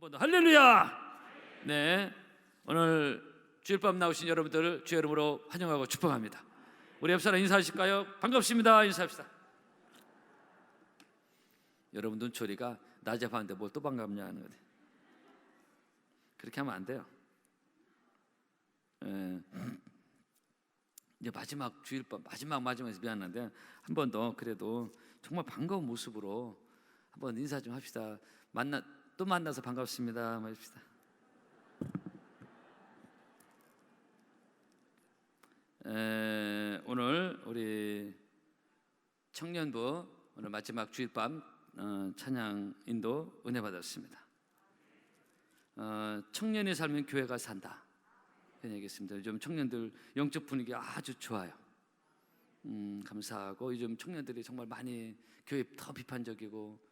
번 더 할렐루야. 네, 오늘 주일밤 나오신 여러분들을 주의 이름으로 환영하고 축복합니다. 우리 옆 사람 인사하실까요? 반갑습니다. 인사합시다. 여러분 눈초리가 낮에 봤는데 뭘 또 반갑냐 하는 거지. 그렇게 하면 안 돼요. 이제 마지막 주일밤 마지막에서 미안한데 한 번 더 그래도 정말 반가운 모습으로 한번 인사 좀 합시다. 또 만나서 반갑습니다. 합시다. 오늘 우리 청년부 오늘 마지막 주일밤 찬양 인도 은혜 받았습니다. 청년이 살면 교회가 산다. 그런 얘기했습니다. 요즘 청년들 영적 분위기 아주 좋아요. 감사하고 요즘 청년들이 정말 많이 교회 더 비판적이고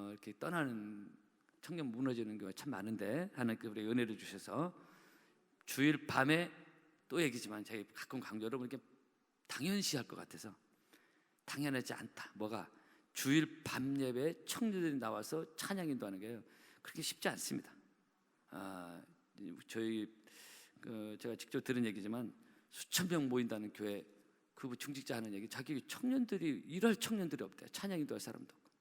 이렇게 떠나는 청년 무너지는 경우가 참 많은데 하나님께 우리 은혜를 주셔서 주일 밤에 또 얘기지만 제가 가끔 강조 여러분 이렇게 당연시할 것 같아서 당연하지 않다. 뭐가 주일 밤 예배에 청년들이 나와서 찬양 인도하는 게 그렇게 쉽지 않습니다. 저희 제가 직접 들은 얘기지만 수천 명 모인다는 교회 그 중직자 하는 얘기 자기 청년들이 일할 청년들이 없대. 찬양 인도할 사람도 없고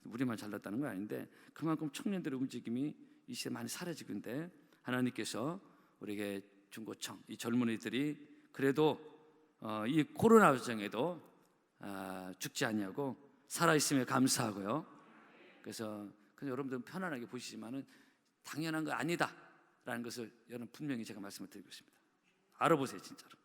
우리만 잘났다는 건 아닌데 그만큼 청년들의 움직임이 이 시대에 많이 사라지고 있는데 하나님께서 우리에게 중고청 이 젊은이들이 그래도 이 코로나 과정에도 죽지 않냐고 살아있음에 감사하고요. 그래서 여러분들은 편안하게 보시지만은 당연한 거 아니다 라는 것을 여러분 분명히 제가 말씀을 드리고 있습니다. 알아보세요 진짜로.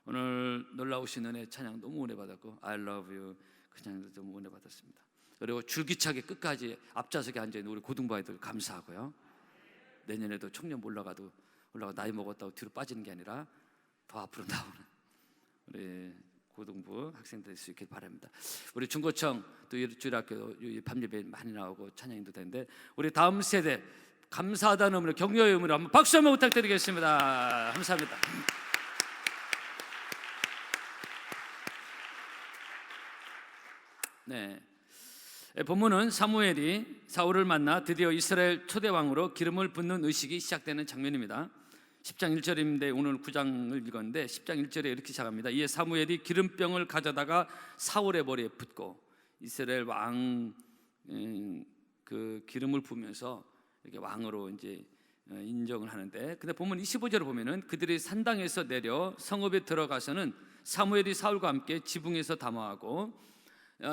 오늘 놀라우신 은혜 찬양 너무 은혜 받았고 I love you 그 찬양도 너무 은혜 받았습니다. 그리고 줄기차게 끝까지 앞좌석에 앉아있는 우리 고등부아이들 감사하고요. 내년에도 청년 올라가 나이 먹었다고 뒤로 빠지는 게 아니라 더 앞으로 나오는 우리 고등부 학생들 될 수 있길 바랍니다. 우리 중고청 또 주일학교 밤예배 많이 나오고 찬양도 되는데 우리 다음 세대 감사하다는 의미로 격려의 의미로 한번 박수 한번 부탁드리겠습니다. 감사합니다. 네, 본문은 사무엘이 사울을 만나 드디어 이스라엘 초대 왕으로 기름을 붓는 의식이 시작되는 장면입니다. 10장 1절인데 오늘 9장을 읽었는데 10장 1절에 이렇게 시작합니다. 이에 사무엘이 기름병을 가져다가 사울의 머리에 붓고 이스라엘 왕 그 기름을 부으면서 이렇게 왕으로 이제 인정을 하는데 근데 본문 25절을 보면은 그들이 산당에서 내려 성읍에 들어가서는 사무엘이 사울과 함께 지붕에서 담화하고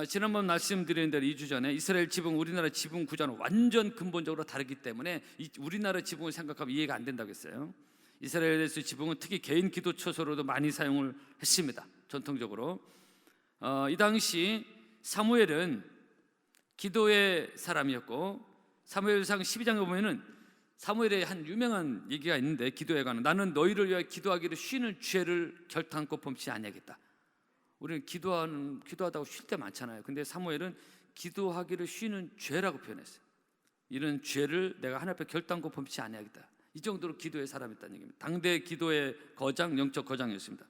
지난번 말씀드린 대로 2주 전에 이스라엘 지붕 우리나라 지붕 구조는 완전 근본적으로 다르기 때문에 우리나라 지붕을 생각하면 이해가 안 된다고 했어요. 이스라엘에서 지붕은 특히 개인 기도 처소로도 많이 사용을 했습니다. 전통적으로 이 당시 사무엘은 기도의 사람이었고 사무엘상 12장에 보면은 사무엘의 한 유명한 얘기가 있는데 기도에 관한 나는 너희를 위하여 기도하기를 쉬는 죄를 결탄코 범치 아니하겠다. 우리는 기도하다고 쉴 때 많잖아요. 근데 사무엘은 기도하기를 쉬는 죄라고 표현했어요. 이런 죄를 내가 하나님 앞에 결단코 범치 아니하겠다. 이 정도로 기도의 사람이었다는 얘기입니다. 당대 기도의 거장, 영적 거장이었습니다.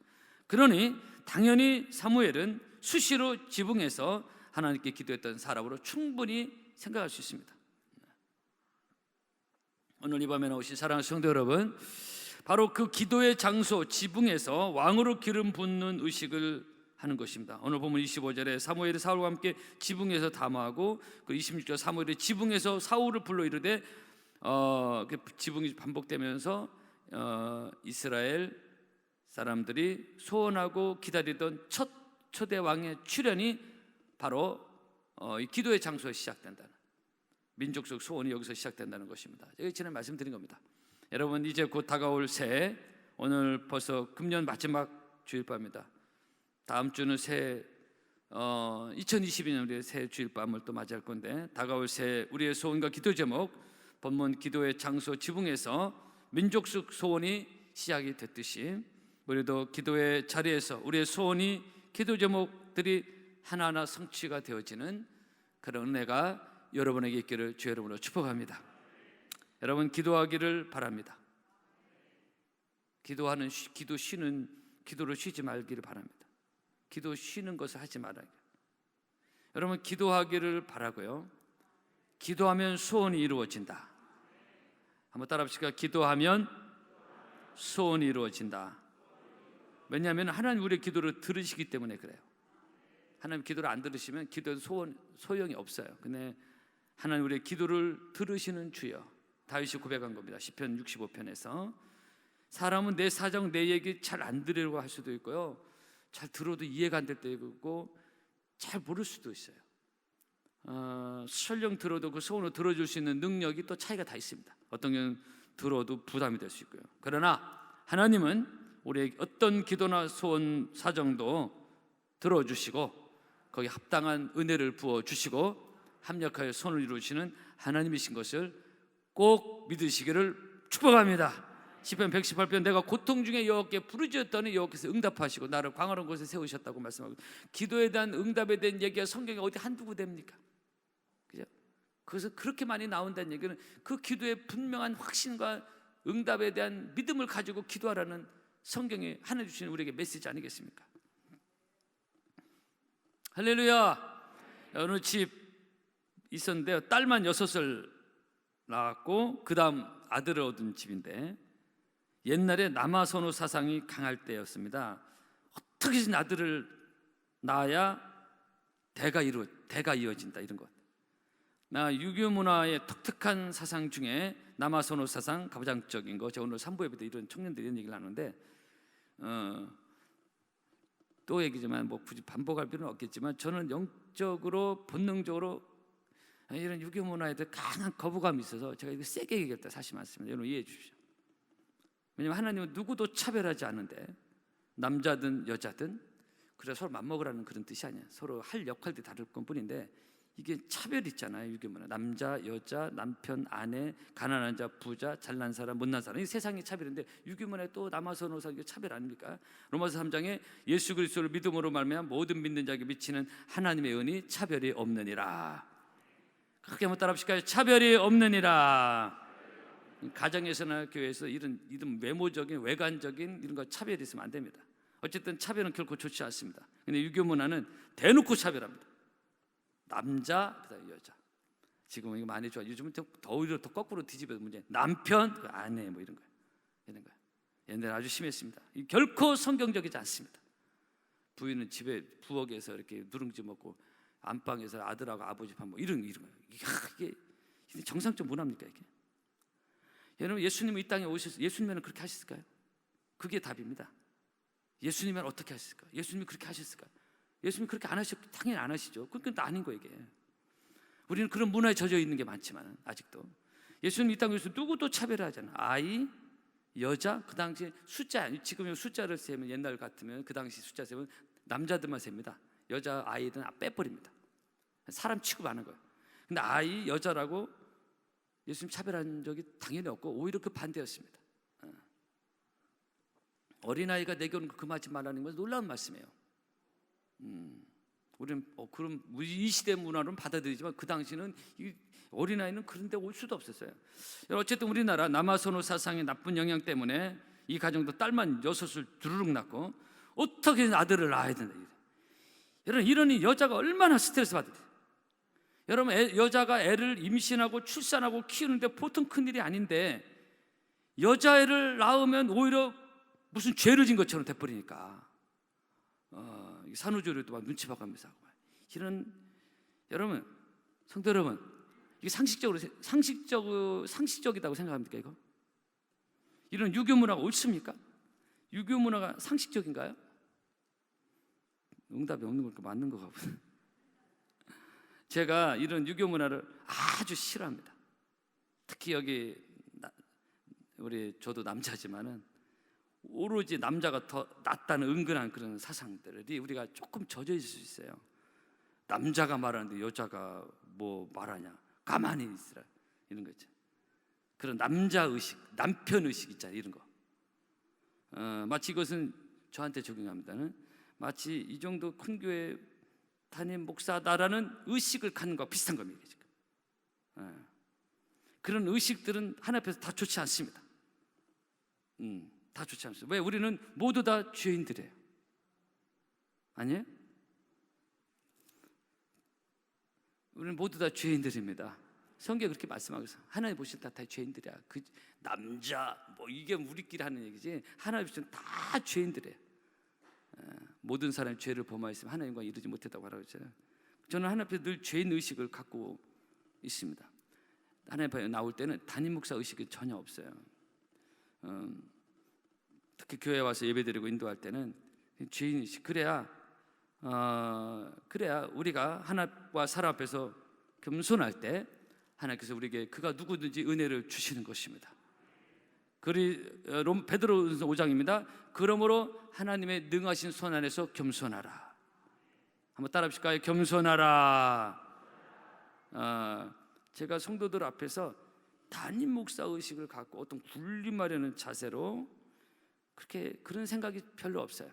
그러니 당연히 사무엘은 수시로 지붕에서 하나님께 기도했던 사람으로 충분히 생각할 수 있습니다. 오늘 이 밤에 나오신 사랑하는 성도 여러분, 바로 그 기도의 장소 지붕에서 왕으로 기름 붓는 의식을 하는 것입니다. 오늘 보면 25절에 사무엘이 사울과 함께 지붕에서 담화하고 그 26절 사무엘이 지붕에서 사울을 불러 이르되 지붕이 반복되면서 이스라엘 사람들이 소원하고 기다리던 첫 초대 왕의 출현이 바로 이 기도의 장소에 시작된다는 민족적 소원이 여기서 시작된다는 것입니다. 제가 지난해 말씀드린 겁니다. 여러분 이제 곧 다가올 새해 오늘 벌써 금년 마지막 주일밤입니다. 다음 주는 2022년 우리의 새 주일밤을 또 맞이할 건데 다가올 새해 우리의 소원과 기도 제목 본문 기도의 장소 지붕에서 민족적 소원이 시작이 됐듯이 우리도 기도의 자리에서 우리의 소원이 기도 제목들이 하나하나 성취가 되어지는 그런 은혜가 여러분에게 있기를 주의 이름으로 축복합니다. 여러분 기도하기를 바랍니다. 기도를 쉬지 말기를 바랍니다. 기도 쉬는 것을 하지 말아요. 여러분 기도하기를 바라고요. 기도하면 소원이 이루어진다. 한번 따라 합시다. 기도하면 소원이 이루어진다. 왜냐하면 하나님 우리의 기도를 들으시기 때문에 그래요. 하나님 기도를 안 들으시면 기도에도 소용이 없어요. 근데 하나님 우리의 기도를 들으시는 주여. 다윗이 고백한 겁니다. 시편 65편에서 사람은 내 사정 내 얘기 잘 안 들으려고 할 수도 있고요, 잘 들어도 이해가 안 될 때도 있고 잘 모를 수도 있어요. 설령 들어도 그 소원을 들어줄 수 있는 능력이 또 차이가 다 있습니다. 어떤 경우는 들어도 부담이 될 수 있고요. 그러나 하나님은 우리의 어떤 기도나 소원 사정도 들어주시고 거기에 합당한 은혜를 부어주시고 합력하여 손을 이루시는 하나님이신 것을 꼭 믿으시기를 축복합니다. 시편 118편 내가 고통 중에 여호와께 부르짖었더니 여호와께서 응답하시고 나를 광활한 곳에 세우셨다고 말씀하고, 기도에 대한 응답에 대한 얘기가 성경에 어디 한두 구됩니까? 그죠? 그래서 그렇게 많이 나온다는 얘기는 그 기도의 분명한 확신과 응답에 대한 믿음을 가지고 기도하라는 성경에 하나님 주시는 우리에게 메시지 아니겠습니까? 할렐루야. 어느 집 있었는데요, 딸만 6을 낳았고 그 다음 아들을 얻은 집인데, 옛날에 남아선호 사상이 강할 때였습니다. 어떻게 해서 아들을 낳아야 대가 이어진다, 이런 것. 유교 문화의 독특한 사상 중에 남아선호 사상 가부장적인 거, 제가 오늘 3부에도 이런 청년들이 이런 얘기를 하는데, 또 얘기지만 뭐 굳이 반복할 필요는 없겠지만 저는 영적으로 본능적으로 이런 유교 문화에 대해 강한 거부감이 있어서 제가 이거 세게 얘기했다 사실 맞습니다. 여러분 이해해 주십시오. 왜냐하면 하나님은 누구도 차별하지 않는데, 남자든 여자든 그래서 서로 맞먹으라는 그런 뜻이 아니에요. 서로 할 역할들이 다를 것뿐인데 이게 차별이 있잖아요. 유교 문화. 남자, 여자, 남편, 아내, 가난한 자, 부자, 잘난 사람, 못난 사람, 이 세상의 차별인데 유교 문화에 또 남아선호사 이게 차별 아닙니까? 로마서 3장에 예수 그리스도를 믿음으로 말미암아 모든 믿는 자에게 미치는 하나님의 은이 차별이 없느니라. 그렇게 한번 따라 합시다. 차별이 없느니라. 가정에서나 교회에서 이런 외모적인 외관적인 이런 거 차별이 있으면 안 됩니다. 어쨌든 차별은 결코 좋지 않습니다. 근데 유교 문화는 대놓고 차별합니다. 남자, 그다음에 여자. 지금은 이거 많이 좋아. 요즘은 오히려 더 거꾸로 뒤집어서 문제. 남편, 아내 뭐 이런 거예요. 옛날에 아주 심했습니다. 결코 성경적이지 않습니다. 부인은 집에 부엌에서 이렇게 누룽지 먹고 안방에서 아들하고 아버지 밥 뭐 이런 거예요. 이게 정상적 문화입니까 이게? 여러분 예수님은 이 땅에 오셔서 예수님은 그렇게 하셨을까요? 그게 답입니다. 예수님은 어떻게 하셨을까? 예수님이 그렇게 하셨을까? 예수님이 그렇게 안 하셨고 당연히 안 하시죠. 그건 아닌 거예요 이게. 우리는 그런 문화에 젖어 있는 게 많지만 아직도 예수님 이 땅에서 누구도 차별하잖아요. 아이, 여자, 그 당시 숫자, 지금 숫자를 세면 옛날 같으면 그 당시 숫자 세면 남자들만 셉니다. 여자 아이들은 빼버립니다. 사람 취급하는 거예요. 근데 아이, 여자라고 예수님 차별한 적이 당연히 없고 오히려 그 반대였습니다. 어린아이가 내게 오는 거 금하지 말라는 것은 놀라운 말씀이에요. 우리는 그럼 이 시대 문화로는 받아들이지만 그 당시는 이 어린아이는 그런 데 올 수도 없었어요. 어쨌든 우리나라 남아선호 사상의 나쁜 영향 때문에 이 가정도 딸만 6을 주르륵 낳고 어떻게든 아들을 낳아야 된다. 여러분 이러니 여자가 얼마나 스트레스 받을까요? 여러분 여자가 애를 임신하고 출산하고 키우는데 보통 큰일이 아닌데 여자애를 낳으면 오히려 무슨 죄를 진 것처럼 돼버리니까 산후조리도 막 눈치 봐가면서 하고 이런, 여러분 성도 여러분, 이게 상식적이다고 생각합니까? 이거 이런 유교 문화가 옳습니까? 유교 문화가 상식적인가요? 응답이 없는 걸까? 맞는 거 같고 제가 이런 유교 문화를 아주 싫어합니다. 특히 여기 저도 남자지만은 오로지 남자가 더 낫다는 은근한 그런 사상들이 우리가 조금 젖어 있을 수 있어요. 남자가 말하는데 여자가 뭐 말하냐, 가만히 있으라, 이런 거 있죠. 그런 남자 의식, 남편 의식 있잖아요. 이런 거 마치 이것은 저한테 적용합니다는 마치 이 정도 큰 교회 담임 목사다라는 의식을 갖는 것과 비슷한 겁니다. 지금 그런 의식들은 하나님 앞에서 다 좋지 않습니다. 다 좋지 않습니다. 왜? 우리는 모두 다 죄인들이에요. 아니에요? 우리는 모두 다 죄인들입니다. 성경에 그렇게 말씀하고 있어요. 하나님 보실 때 다 죄인들이야. 그 남자 뭐 이게 우리끼리 하는 얘기지. 하나님 보실 때 다 죄인들이에요. 모든 사람이 죄를 범하였으면 하나님과 이르지 못했다고 하라고 했잖아요. 저는 하나님 앞에 늘 죄인 의식을 갖고 있습니다. 하나님 앞에 나올 때는 담임 목사 의식이 전혀 없어요. 특히 교회 와서 예배드리고 인도할 때는 죄인 의식. 그래야 우리가 하나님과 사람 앞에서 겸손할 때 하나님께서 우리에게 그가 누구든지 은혜를 주시는 것입니다. 베드로전서 5장입니다. 그러므로 하나님의 능하신 손 안에서 겸손하라. 한번 따라 합시까요? 겸손하라. 제가 성도들 앞에서 담임 목사 의식을 갖고 어떤 군림하려는 자세로 그런 생각이 별로 없어요.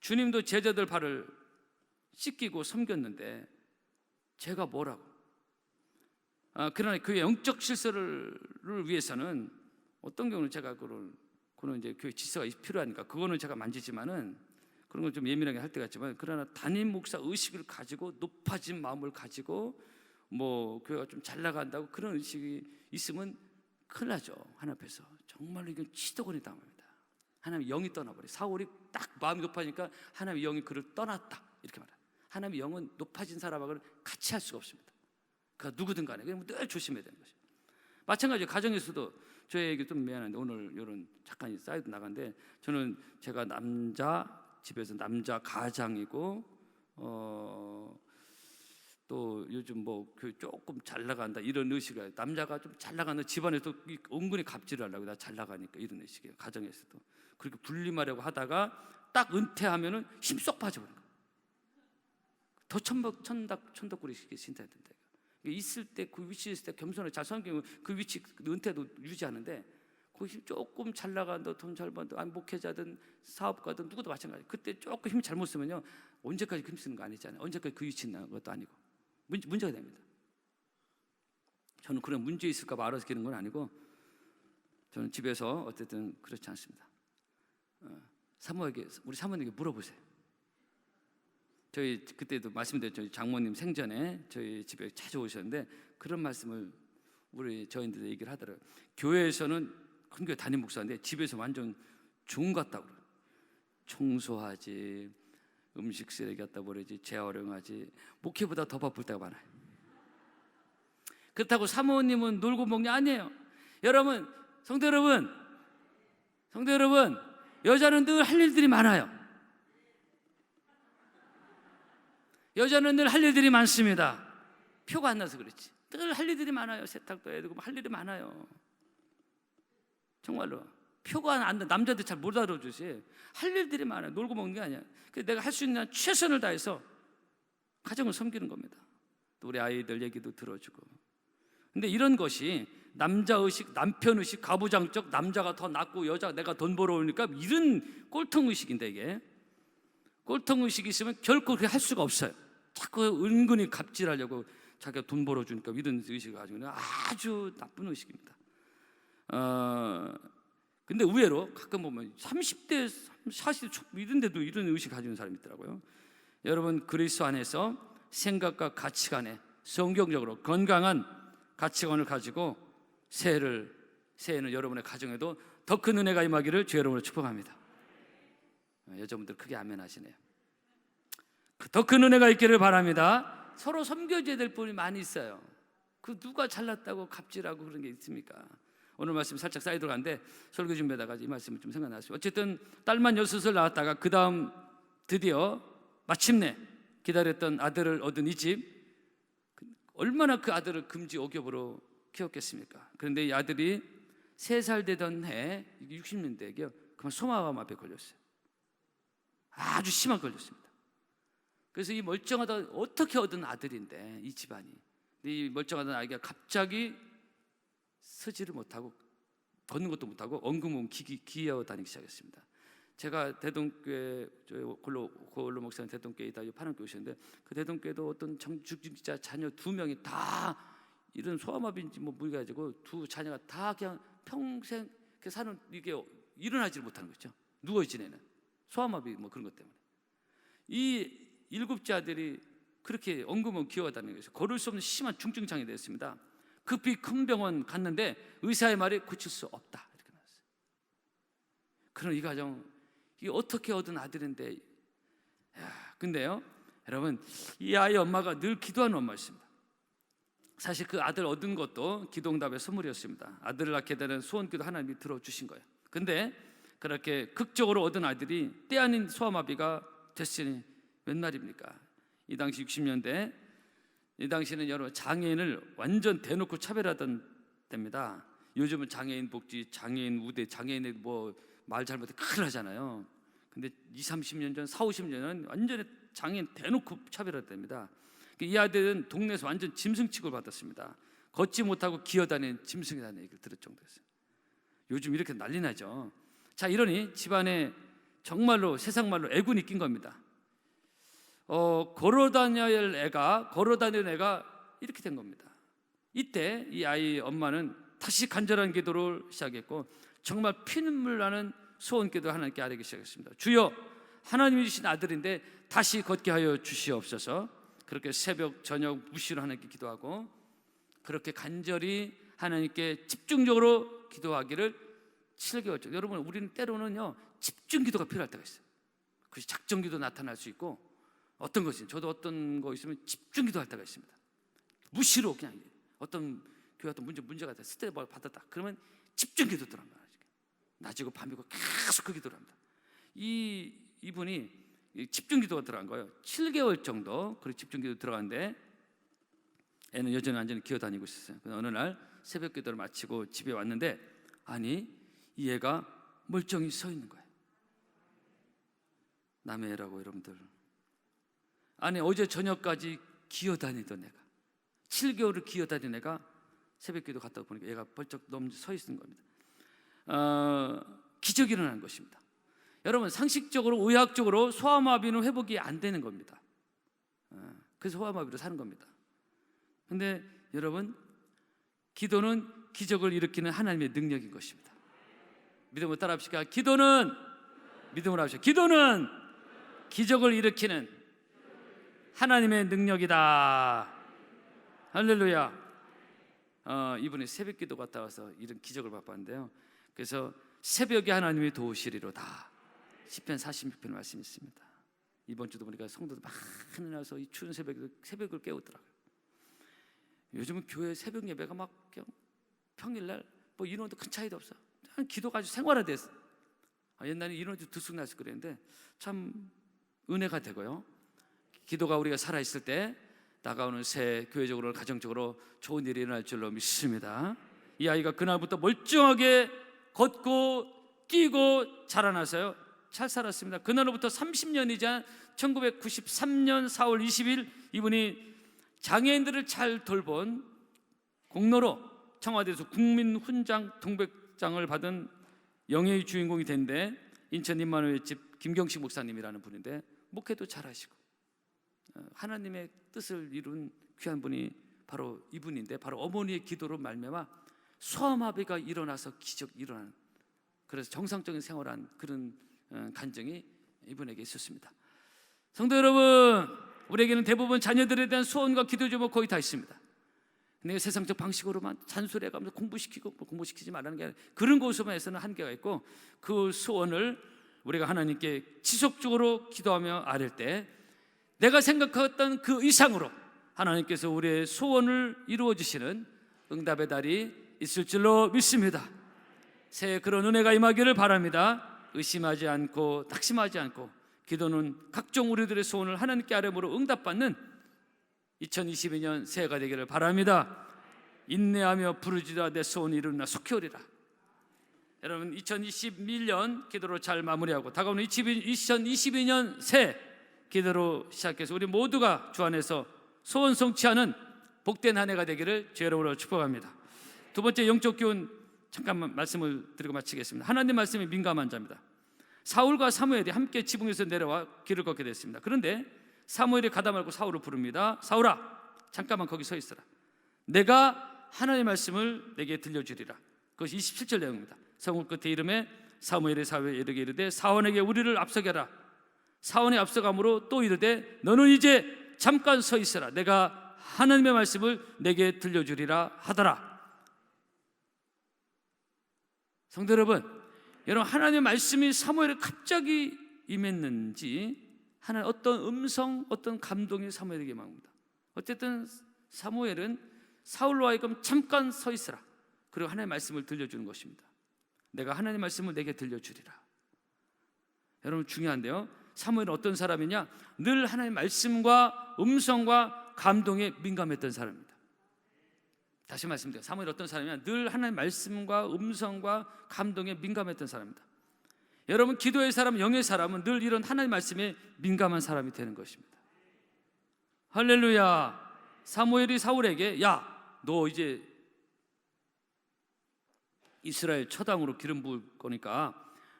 주님도 제자들 발을 씻기고 섬겼는데 제가 뭐라고? 그러나 그 영적 질서를 위해서는 어떤 경우는 제가 그거는 이제 교회 질서가 필요하니까 그거는 제가 만지지만은 그런 건 좀 예민하게 할 때가 있지만, 그러나 담임 목사 의식을 가지고 높아진 마음을 가지고 뭐 교회가 좀 잘 나간다고 그런 의식이 있으면 큰일 나죠. 하나님 앞에서 정말로 이건 치도건이 당합니다. 하나님의 영이 떠나버려. 사울이 딱 마음이 높아지니까 하나님의 영이 그를 떠났다 이렇게 말해요. 하나님의 영은 높아진 사람하고는 같이 할 수가 없습니다. 그가 누구든 간에 늘 조심해야 되는 것이죠. 마찬가지로 가정에서도 저에게 좀 미안한데 오늘 이런 잠깐 사이드 나간데, 저는 제가 집에서 남자 가장이고 또 요즘 뭐 조금 잘 나간다 이런 의식이, 남자가 좀 잘 나가는 집안에서 은근히 갑질을 하려고 나 잘 나가니까 이런 의식이에요. 가정에서도 그렇게 군림하려고 하다가 딱 은퇴하면은 힘쏙 빠져버린 거예요. 더 천덕꾸리식이 신사야 된다. 있을 때 그 위치에 있을 때 겸손하게 잘 섬기면 그 위치 은퇴도 유지하는데, 거기 조금 잘 나간다, 돈 잘 번다, 목회자든 사업가든 누구도 마찬가지. 그때 조금 힘 잘못 쓰면요, 언제까지 힘 쓰는 거 아니잖아요. 언제까지 그 위치에 있는 것도 아니고 문제가 됩니다. 저는 그런 문제 있을까 봐 알아서 기는 건 아니고, 저는 집에서 어쨌든 그렇지 않습니다. 우리 사모님에게 물어보세요. 저희 그때도 말씀드렸죠. 장모님 생전에 저희 집에 찾아오셨는데 그런 말씀을 저희한테 얘기를 하더라고요. 교회에서는 큰 교회 담임 목사인데 집에서 완전 종 같다고 그래요. 청소하지, 음식 쓰레기 갖다 버리지, 재활용하지, 목회보다 더 바쁠 때가 많아요. 그렇다고 사모님은 놀고 먹냐? 아니에요. 성도 여러분, 여자는 늘 할 일들이 많아요. 여자는 늘 할 일들이 많습니다. 표가 안 나서 그렇지. 늘 할 일들이 많아요. 세탁도 해야 되고 할 일이 많아요. 정말로 표가 안 나. 남자들 잘 못 알아주지. 할 일들이 많아요. 놀고 먹는 게 아니야. 그래서 내가 할 수 있는 최선을 다해서 가정을 섬기는 겁니다. 또 우리 아이들 얘기도 들어주고. 근데 이런 것이 남자의식, 남편의식, 가부장적, 남자가 더 낫고 내가 돈 벌어오니까 이런 꼴통의식인데, 이게 꼴통의식이 있으면 결코 그렇게 할 수가 없어요. 자꾸 은근히 갑질하려고 자기가 돈 벌어주니까 이런 의식을 가지고 있는 아주 나쁜 의식입니다. 근데 의외로 가끔 보면 30대, 40대 초 이런 데도 이런 의식 가지고 있는 사람이 있더라고요. 여러분, 그리스도 안에서 생각과 가치관에 성경적으로 건강한 가치관을 가지고 새해는 여러분의 가정에도 더 큰 은혜가 임하기를 주 여러분을 축복합니다. 여자분들 크게 아멘 하시네요. 더 큰 은혜가 있기를 바랍니다. 서로 섬겨줘야 될 분이 많이 있어요. 누가 잘났다고 갑질하고 그런 게 있습니까? 오늘 말씀 살짝 사이드로 가는데 설교 준비하다가 이 말씀을 좀 생각났어요. 어쨌든 딸만 6을 낳았다가 그 다음 드디어 마침내 기다렸던 아들을 얻은 이 집, 얼마나 그 아들을 금지 오겹으로 키웠겠습니까? 그런데 이 아들이 3살 되던 해, 60년대에요, 그만 소아암 앞에 걸렸어요. 아주 심하게 걸렸습니다. 그래서 이 멀쩡하다, 어떻게 얻은 아들인데 이 집안이, 이 멀쩡하던 아이가 갑자기 서지를 못하고 걷는 것도 못하고 엉금엉금 기어 다니기 시작했습니다. 제가 대동교회 고을로 목사님 대동교회 있다 파란교회 오셨는데, 그 대동교회도 어떤 정직자 자녀 2명이 다 이런 소아마비인지 뭐 가지고 두 자녀가 다 그냥 평생 사는, 이게 일어나지를 못하는 거죠. 누워 지내는 소아마비 뭐 그런 것 때문에 이 7째 아들이 그렇게 엉금엉금 기어가다는 것이죠. 걸을 수 없는 심한 중증장애 되었습니다. 급히 큰 병원 갔는데 의사의 말이 고칠 수 없다 이렇게 나왔어요. 그럼 이 가정 이게 어떻게 얻은 아들인데, 근데요 여러분, 이 아이 엄마가 늘 기도하는 엄마였습니다. 사실 그 아들 얻은 것도 기도응답의 선물이었습니다. 아들을 낳게 되는 소원기도 하나님이 들어주신 거예요. 근데 그렇게 극적으로 얻은 아들이 때 아닌 소아마비가 됐으니 몇 날입니까? 이 당시 60년대, 이 당시는 여러분 장애인을 완전 대놓고 차별하던 때입니다. 요즘은 장애인 복지, 장애인 우대, 장애인의 뭐 말 잘못해 큰일 나잖아요. 근데 20, 30년 전, 40, 50년 전 완전히 장애인 대놓고 차별하던 때입니다. 이 아들은 동네에서 완전 짐승 취급을 받았습니다. 걷지 못하고 기어다니는 짐승이라는 얘기를 들을 정도였어요. 요즘 이렇게 난리 나죠. 자, 이러니 집안에 정말로 세상말로 애군이 낀 겁니다. 걸어다니는 애가 이렇게 된 겁니다. 이때 이 아이 엄마는 다시 간절한 기도를 시작했고 정말 피눈물 나는 소원기도 하나님께 아뢰기 시작했습니다. 주여, 하나님이 주신 아들인데 다시 걷게 하여 주시옵소서. 그렇게 새벽 저녁 무시로 하나님께 기도하고 그렇게 간절히 하나님께 집중적으로 기도하기를 7개월째. 여러분, 우리는 때로는요 집중 기도가 필요할 때가 있어요. 그것이 작정 기도 나타날 수 있고, 어떤 것이, 저도 어떤 거 있으면 집중 기도할 때가 있습니다. 무시로 그냥 어떤 교회 어떤 문제가 돼 스트레스 받았다 그러면 집중 기도 들어갑니다. 낮이고 밤이고 계속 그 기도를 합니다. 이분이 집중 기도가 들어간 거예요. 7개월 정도 그렇게 집중 기도 들어갔는데 애는 여전히 완전히 기어다니고 있었어요. 어느 날 새벽 기도를 마치고 집에 왔는데, 아니 이 애가 멀쩡히 서 있는 거예요. 남의 애라고 여러분들. 아니 어제 저녁까지 기어다니던 애가, 7개월을 기어다니던 애가 새벽 기도 갔다 보니까 얘가 벌쩍 넘어 서 있는 겁니다. 기적이 일어난 것입니다. 여러분, 상식적으로 의학적으로 소아마비는 회복이 안 되는 겁니다. 그래서 소아마비로 사는 겁니다. 근데 여러분, 기도는 기적을 일으키는 하나님의 능력인 것입니다. 믿음으로 따라 합시다. 기도는, 믿음으로 합시다. 기도는 기적을 일으키는 하나님의 능력이다. 할렐루야. 이분이 새벽 기도 갔다 와서 이런 기적을 맛봤는데요. 그래서 새벽에 하나님이 도우시리로다. 시편 46편 말씀이 있습니다. 이번 주도 보니까 성도들 많이 나와서 이 추운 새벽을 깨우더라고요. 요즘은 교회 새벽 예배가 막 평일날 뭐 인원도 큰 차이도 없어. 기도가 아주 생활화됐어. 옛날에 인원도 들쑥날쑥 그랬는데 참 은혜가 되고요. 기도가 우리가 살아있을 때 다가오는 새 교회적으로 가정적으로 좋은 일이 일어날 줄로 믿습니다. 이 아이가 그날부터 멀쩡하게 걷고 뛰고 자라나서요 잘 살았습니다. 그날로부터 30년이 전 1993년 4월 20일 이분이 장애인들을 잘 돌본 공로로 청와대에서 국민훈장 동백장을 받은 영예의 주인공이 된데, 인천 임마누엘 집 김경식 목사님이라는 분인데 목회도 잘하시고 하나님의 뜻을 이룬 귀한 분이 바로 이분인데, 바로 어머니의 기도로 말미암아 소아마비가 일어나서 기적이 일어나는, 그래서 정상적인 생활한 그런 간증이 이분에게 있었습니다. 성도 여러분, 우리에게는 대부분 자녀들에 대한 소원과 기도 제목 거의 다 있습니다. 근데 세상적 방식으로만 잔소리해가면서 공부시키고 공부시키지 말라는 게 아니라 그런 곳에서는 한계가 있고, 그 소원을 우리가 하나님께 지속적으로 기도하며 아뢰 때 내가 생각했던 그 이상으로 하나님께서 우리의 소원을 이루어 주시는 응답의 달이 있을 줄로 믿습니다. 새해 그런 은혜가 임하기를 바랍니다. 의심하지 않고 낙심하지 않고 기도는 각종 우리들의 소원을 하나님께 아뢰므로 응답받는 2022년 새해가 되기를 바랍니다. 인내하며 부르짖으라 내 소원이 이루나 속히 오리라. 여러분, 2021년 기도로 잘 마무리하고 다가오는 2022년 새 기도로 시작해서 우리 모두가 주 안에서 소원 성취하는 복된 한 해가 되기를 주의 이름으로 축복합니다. 두 번째 영적 기운 잠깐만 말씀을 드리고 마치겠습니다. 하나님 말씀에 민감한 자입니다. 사울과 사무엘이 함께 지붕에서 내려와 길을 걷게 됐습니다. 그런데 사무엘이 가다 말고 사울을 부릅니다. 사울아, 잠깐만 거기 서 있어라. 내가 하나님의 말씀을 내게 들려주리라. 그것이 27절 내용입니다. 성문 끝에 이름에 사무엘의 사회에 이르게 이르되 사원에게 우리를 앞서게 하라. 사원이 앞서감으로 또 이르되 너는 이제 잠깐 서 있으라. 내가 하나님의 말씀을 내게 들려주리라 하더라. 성도 여러분, 하나님의 말씀이 사무엘에 갑자기 임했는지 하나님 어떤 음성, 어떤 감동이 사무엘에게 임합니다. 어쨌든 사무엘은 사울로 하여금 잠깐 서 있으라. 그리고 하나님의 말씀을 들려주는 것입니다. 내가 하나님의 말씀을 내게 들려주리라. 여러분, 중요한데요, 사무엘은 어떤 사람이냐? 늘 하나님의 말씀과 음성과 감동에 민감했던 사람입니다. 다시 말씀드려요. 사무엘이 어떤 사람이냐? 늘 하나님의 말씀과 음성과 감동에 민감했던 사람입니다. 여러분, 기도의 사람, 영의 사람은 늘 이런 하나님의 말씀에 민감한 사람이 되는 것입니다. 할렐루야. 사무엘이 사울에게, 야, 너 이제 이스라엘 처당으로 기름 부을 거니까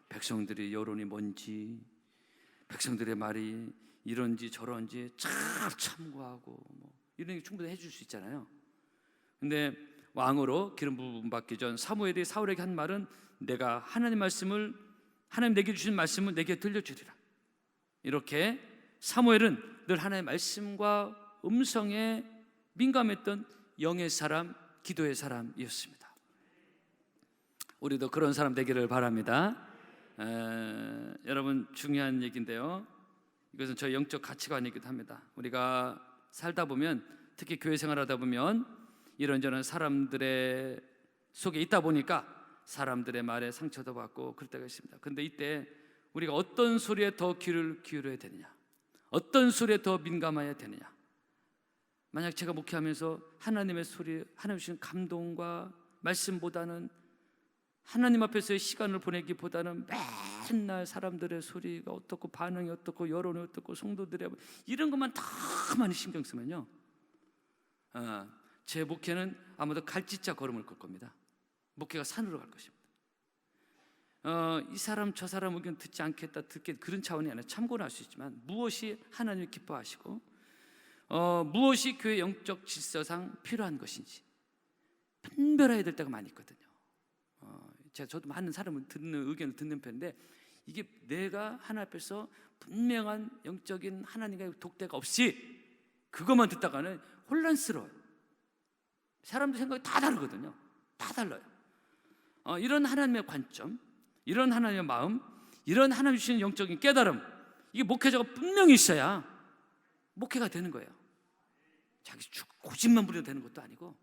백성들의 여론이 뭔지, 백성들의 말이 이런지 저런지 잘 참고하고 이런 게 충분히 해줄 수 있잖아요. 근데 왕으로 기름 부음 받기 전 사무엘이 사울에게 한 말은, 내가 하나님 말씀을, 하나님 내게 주신 말씀을 내게 들려주리라. 이렇게 사무엘은 늘 하나님의 말씀과 음성에 민감했던 영의 사람, 기도의 사람이었습니다. 우리도 그런 사람 되기를 바랍니다. 여러분, 중요한 얘기인데요, 이것은 저희 영적 가치관이기도 합니다. 우리가 살다 보면, 특히 교회 생활하다 보면 이런저런 사람들의 속에 있다 보니까 사람들의 말에 상처도 받고 그럴 때가 있습니다. 그런데 이때 우리가 어떤 소리에 더 귀를 기울여야 되느냐, 어떤 소리에 더 민감해야 되느냐. 만약 제가 목회하면서 하나님의 소리, 하나님 주신 감동과 말씀보다는, 하나님 앞에서의 시간을 보내기보다는 맨날 사람들의 소리가 어떻고, 반응이 어떻고, 여론이 어떻고, 성도들의 이런 것만 더 많이 신경 쓰면요, 제 목회는 아마도 갈짓자 걸음을 걸 겁니다. 목회가 산으로 갈 것입니다. 이 사람 저 사람 의견 듣지 않겠다, 그런 차원이 아니라 참고는 할 수 있지만, 무엇이 하나님이 기뻐하시고 무엇이 교회 영적 질서상 필요한 것인지 분별해야 될 때가 많이 있거든요. 저도 많은 사람을 듣는, 의견을 듣는 편인데, 이게 내가 하나님 앞에서 분명한 영적인 하나님과의 독대가 없이 그것만 듣다가는 혼란스러워요. 사람들 생각이 다 다르거든요. 다 달라요. 이런 하나님의 관점, 이런 하나님의 마음, 이런 하나님 주시는 영적인 깨달음, 이게 목회자가 분명히 있어야 목회가 되는 거예요. 자기 고집만 부려도 되는 것도 아니고,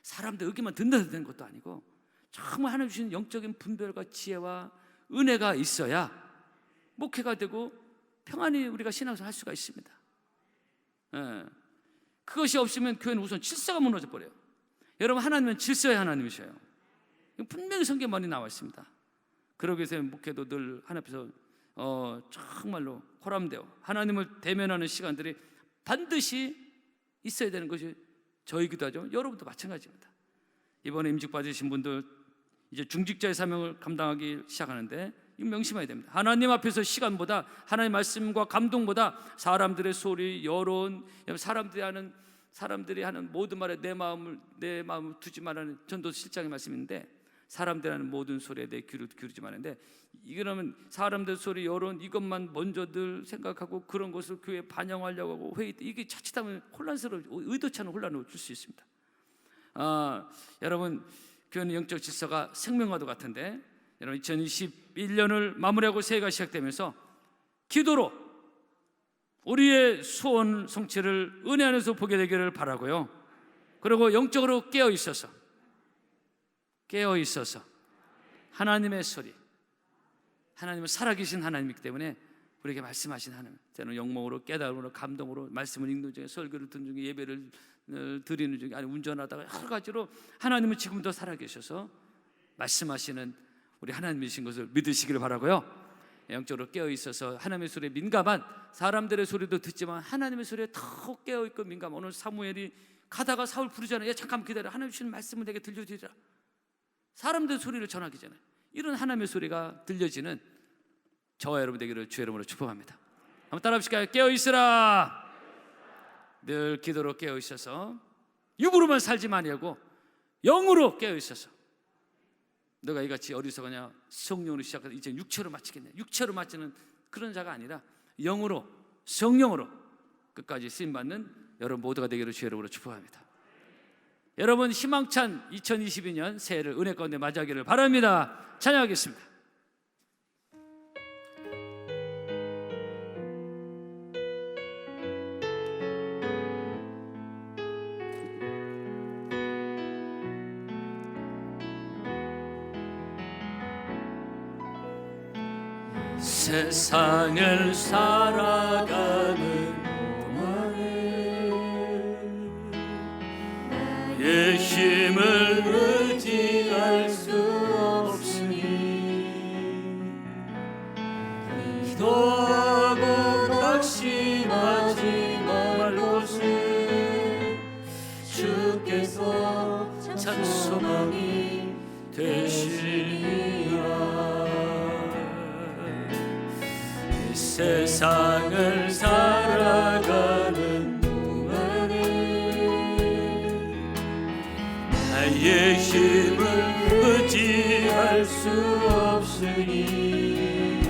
사람들 의견만 듣는다고 되는 것도 아니고, 정말 하나님 주시는 영적인 분별과 지혜와 은혜가 있어야 목회가 되고 평안히 우리가 신앙생활 할 수가 있습니다. 그것이 없으면 교회는 우선 질서가 무너져 버려요. 여러분, 하나님은 질서의 하나님이셔요. 분명히 성경에 많이 나와 있습니다. 그러기 위해서 목회도 늘 하나님 앞에서 정말로 호람되어 하나님을 대면하는 시간들이 반드시 있어야 되는 것이 저희기도 하죠. 여러분도 마찬가지입니다. 이번에 임직 받으신 분들 이제 중직자의 사명을 감당하기 시작하는데, 이거 명심해야 됩니다. 하나님 앞에서 시간보다, 하나님의 말씀과 감동보다 사람들의 소리, 여론, 사람들이 하는 모든 말에 내 마음을 두지 말라는 전도 실장의 말씀인데, 사람들이 하는 모든 소리에 내 귀를 기울이지 말는데, 이거는 사람들 소리, 여론, 이것만 먼저 늘 생각하고 그런 것을 교회에 반영하려고 하고 회의 때 이게 자칫하면 의도치 않은 혼란을 줄 수 있습니다. 여러분, 교회는 영적 질서가 생명과도 같은데, 여러분 2021년을 마무리하고 새해가 시작되면서 기도로 우리의 소원 성취를 은혜 안에서 보게 되기를 바라고요. 그리고 영적으로 깨어 있어서 하나님의 소리, 하나님은 살아계신 하나님이기 때문에 우리에게 말씀하신 하나님, 때로는 영몽으로, 깨달음으로, 감동으로, 말씀을 읽는 중에, 설교를 듣는 중에, 예배를 드리는 중에, 아니 운전하다가 여러 가지로 하나님은 지금도 살아계셔서 말씀하시는 우리 하나님이신 것을 믿으시기를 바라고요. 영적으로 깨어있어서 하나님의 소리에 민감한, 사람들의 소리도 듣지만 하나님의 소리에 더 깨어있고 민감한, 오늘 사무엘이 가다가 사울 부르잖아요. 야, 잠깐만 기다려, 하나님 주시는 말씀을 내게 들려주리라. 사람들의 소리를 전하기 전에 이런 하나님의 소리가 들려지는 저와 여러분 되기를 주의 이름으로 축복합니다. 한번 따라 합시다. 깨어있으라. 늘 기도로 깨어있어서 육으로만 살지 마니하고 영으로 깨어있어서, 너가 이같이 어리석으냐 성령으로 시작해서 이제 육체로 마치겠네. 육체로 마치는 그런 자가 아니라 영으로, 성령으로 끝까지 쓰임받는 여러분 모두가 되기를 주의 이름으로 축복합니다. 여러분 희망찬 2022년 새해를 은혜 가운데 맞이하기를 바랍니다. 찬양하겠습니다. 세상을 살아가는 동안에 나의 힘을 의지할 수 없으니 기도하고 낙심하지 말 곳에 주께서 참 소망이 되시리라. 세상을 살아가는 동안에 나의 힘을 의지할 수 없으니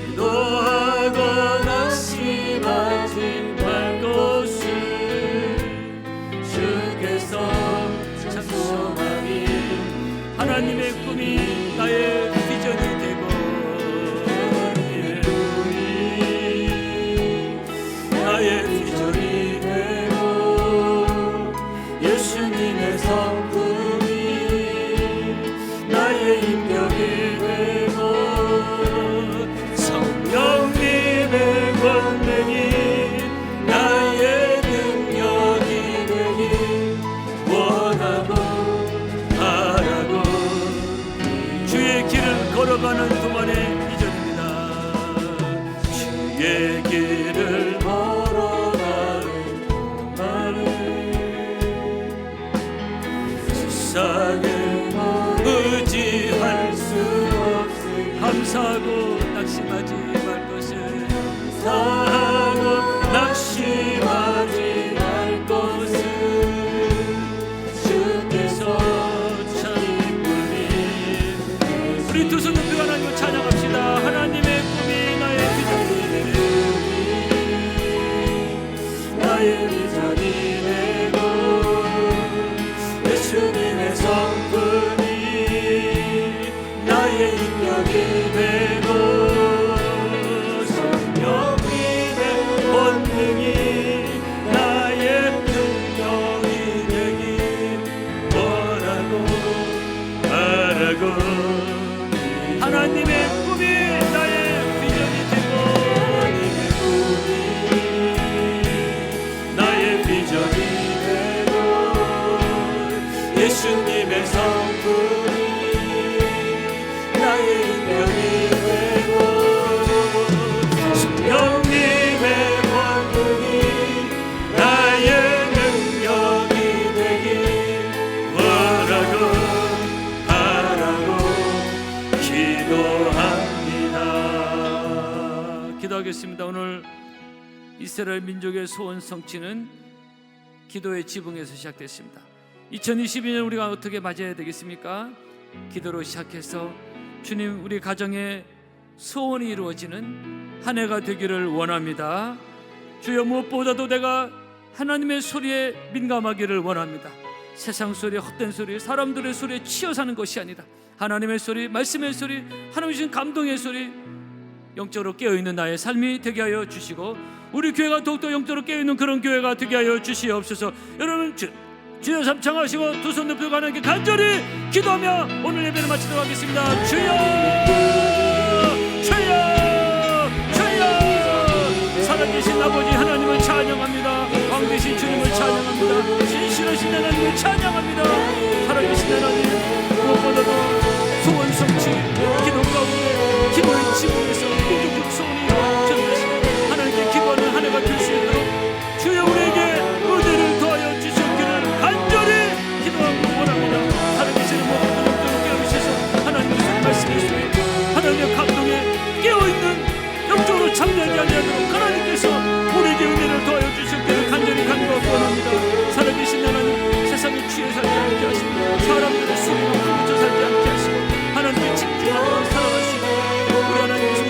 기도하고 낙심하지 말 것을 주께서 참 소망이 하나님의 꿈이 나의 비전이 되고 나의 비전이 되고 예수님의 성품이 나의 인격이 되고 성령님의 권능이 나의 능력이 되길 원하고 바라고 주의 길을 걸어가는 동안의 비전입니다. 주의 길을 세상을 의지할 수 없으니 감사하고 낙심하지 말 것을 감사하고 낙심하지 말 것을 주께서 참 기쁘니 우리 두 손 높이 하나님을 찬양합시다. 하나님의 꿈이 나의 비전이 나의 비전이 되고 예수님의 성품이 나의 인격이 되고 성령님의 권능이 나의 능력이 되길 원하고 바라고 하나님의 꿈이 나의 비전이 되고 나의 비전이 예수님의 성품이 나의 인격이 되고 성령님의 권능이 나의 능력이 되길 원하고 바라고 기도합니다. 기도하겠습니다. 오늘 이스라엘 민족의 소원 성취는 기도의 지붕에서 시작됐습니다. 2022년 우리가 어떻게 맞이해야 되겠습니까? 기도로 시작해서 주님 우리 가정에 소원이 이루어지는 한 해가 되기를 원합니다. 주여 무엇보다도 내가 하나님의 소리에 민감하기를 원합니다. 세상 소리, 헛된 소리, 사람들의 소리에 치여 사는 것이 아니라 하나님의 소리, 말씀의 소리, 하나님 주신 감동의 소리 영적으로 깨어있는 나의 삶이 되게 하여 주시고 우리 교회가 더욱더 영적으로 깨어있는 그런 교회가 되게 하여 주시옵소서. 여러분 주여 삼창하시고 두 손 높이고 하나님께 간절히 기도하며 오늘 예배를 마치도록 하겠습니다. 주여 주여 주여 살아계신 아버지 하나님을 찬양합니다. 왕되신 주님을 찬양합니다. 진실하신 하나님을 찬양합니다. 살아계신 하나님 무엇보다도 소원 성취 기도 가운데 기도의 지붕에서 민족적 소원이 전하시고 하나님께 기도하는 한 해가 될 수 있도록 주여 우리에게 은혜를 더하여 주시옵기를 간절히 기도하고 원합니다. 살아계시는 모든 분들을 깨우셔서 하나님의 말씀의 소리 하나님의 감동에 깨어있는 영적으로 참여하게 하도록 하나님께서 우리에게 은혜를 더하여 주시옵기를 간절히 간구하고 원합니다. 살아계신 하나님 세상에 취해 살지 않게 하시고 사람들의 수고로 굶어 살지 않게 하시고 하나님의 집중하고 살아가시고 우리 하나님께서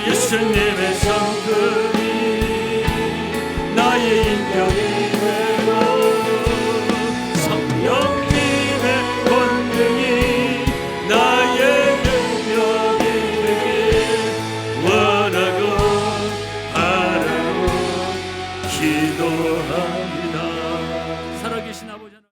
예수님의